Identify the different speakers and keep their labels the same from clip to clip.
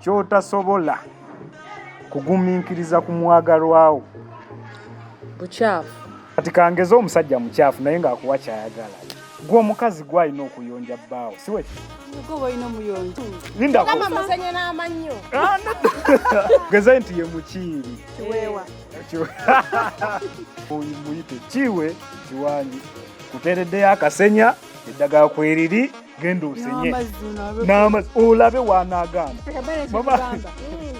Speaker 1: ky'otasobola kugumiikiriza ku mwagalwawo
Speaker 2: bukyafu.
Speaker 1: kati kangeza omusajja mukyafu naye ng'akuwa kyayagala gwe omukazi gwalina okuyonja bbaawo siwe
Speaker 3: olina omuyonjo
Speaker 2: amasenya n'amannyo
Speaker 1: geza nti ye mukiiri
Speaker 3: kiweewa
Speaker 1: muyite kiwe kiwanyi kuteereddeyo akasenya eddagala kweriri genda osenye n'amazzi olabe wanaagamba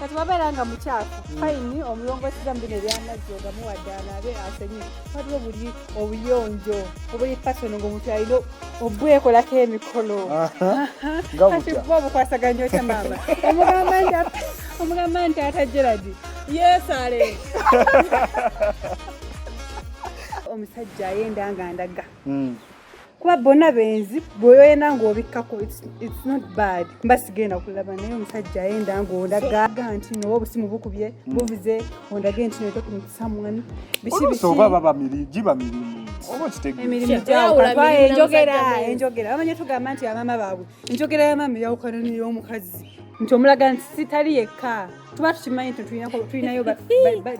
Speaker 3: kati babeera nga mukyafu fayini omulongosiza mu bino ebyamazzi ogamuwadde anaabe asenye waliwo buli obuyonjo obuli pasono ng'omuntu alina obwekolako emikolo kati bwe obukwasaganya otya maama omugamba nti ata Gerald yeesale omusajja ayenda nga ndaga kuba bonna benzi bw'oyena ng'obikkako it's not bad mba sigenda kulaba naye omusajja ayenda ng'ondaga nti nowa obusimu bukubye buvuze ondage nti noyita ku someone
Speaker 1: oba baba giba mirimu oba
Speaker 3: emirimu gyawukatwaye enjogera bamanye tugamba nti amaama baabwe enjogera y'amaama eyawukana n'ey'omukazi nti omulaga nti sitali yekka tuba tukimanyi nti tulinayo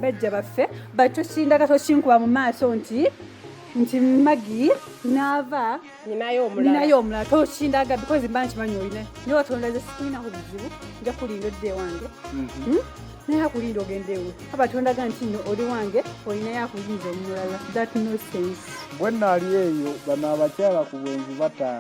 Speaker 3: bajja baffe batokindaga tokinkuba mu maaso nti Magi naava ninayo omulala tokindaga because mba nkimanyi olina naye watonda ze sikulinaku bizibu nja kulinda odde wange naye akulinda ogende ewe abatondaga nti nno oli wange olinayo akulinza omulala that no sense
Speaker 1: bwe naali eyo bano abakyala ku bwenzi bataano